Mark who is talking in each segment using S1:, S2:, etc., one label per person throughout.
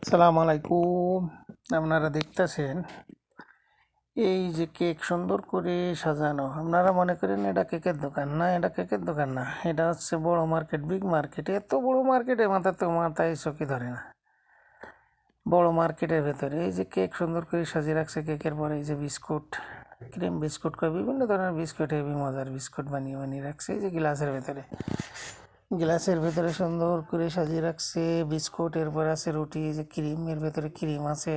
S1: সালাম আলাইকুম। আপনারা দেখতেছেন এই যে কেক সুন্দর করে সাজানো। আপনারা মনে করেন এটা কেকের দোকান না, এটা কেকের দোকান না, এটা হচ্ছে বড় মার্কেট, বিগ মার্কেট। এত বড় মার্কেটে মাথায় চোখে ধরে না। বড় মার্কেটের ভেতরে এই যে কেক সুন্দর করে সাজিয়ে রাখছে। কেকের পরে এই যে বিস্কুট, ক্রিম বিস্কুট করে বিভিন্ন ধরনের বিস্কুট, হেভি মজার বিস্কুট বানিয়ে বানিয়ে রাখছে। এই যে গ্লাসের ভেতরে সুন্দর করে সাজিয়ে রাখছে বিস্কুট। এরপর আছে রুটি, এই যে ক্রিম, এর ভেতরে ক্রিম আছে,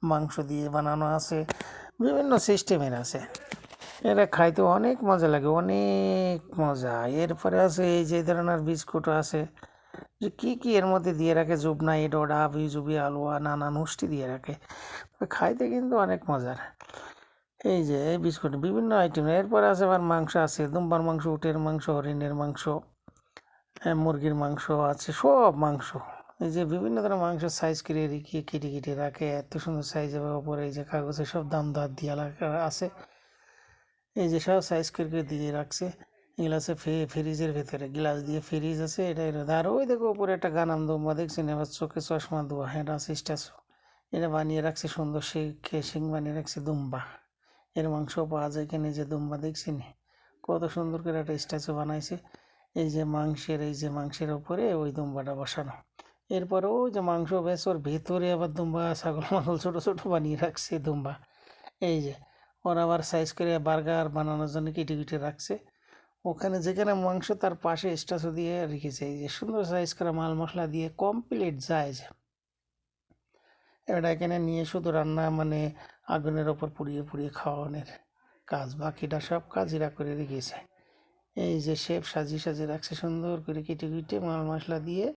S1: মাংস দিয়ে বানানো আছে, বিভিন্ন সিস্টেমের আছে। এটা খাইতে অনেক মজা লাগে, অনেক মজা। এরপরে আছে এই যে ধরনের বিস্কুটও আছে, যে কী এর মধ্যে দিয়ে রাখে, জুবনাই, ডোডা, বিজুবি, আলুয়া, নানান মিষ্টি দিয়ে রাখে। খাইতে কিন্তু অনেক মজার। এই যে এই বিস্কুট বিভিন্ন আইটেম। এরপরে আছে আবার মাংস আছে, দুম্বার মাংস, উটের মাংস, হরিণের মাংস, মুরগির মাংস আছে, সব মাংস। এই যে বিভিন্ন ধরনের মাংস সাইজ করে রেখে কেটে রাখে, এত সুন্দর সাইজ। ওপরে এই যে কাগজে সব দাম দর দিয়ে আছে। এই যে সব সাইজ করে দিয়ে রাখছে। এগুলো আছে ফ্রিজের ভেতরে, গ্লাস দিয়ে ফ্রিজ আছে। আর ওই দেখো উপরে একটা গানাম দুম্বা দেখছেন, এবার চোখে চশমা দেওয়া, হ্যাঁ এটা আছে স্ট্যাচু। এটা বানিয়ে রাখছে সুন্দর, শিং বানিয়ে রাখছে দুম্বা। এর মাংস পাওয়া যায় এখানে, যে দুম্বা দেখছেন কত সুন্দর করে একটা স্ট্যাচু বানাইছে। এই যে মাংসের ওপরে ওই দুম্বাটা বসানো। এরপরে ওই যে মাংস বেশ, ওর ভেতরে আবার দুম্বা, ছাগল মাগল ছোটো ছোটো বানিয়ে রাখছে দুম্বা। এই যে ওরা আবার সাইজ করে বার্গার বানানোর জন্য কেটে রাখছে। ওখানে যেখানে মাংস তার পাশে স্ট্যাচু দিয়ে রেখেছে। এই যে সুন্দর সাইজ করা মাল মশলা দিয়ে কমপ্লিট যায়। এটা এখানে নিয়ে শুধু রান্না, মানে আগুনের ওপর পুড়িয়ে খাওয়ানোর কাজ, বাকিটা সব কাজ এরা করে রেখেছে। এই যে শেফ সাজিয়ে রাখছে সুন্দর করে কেটে মাল মশলা দিয়ে।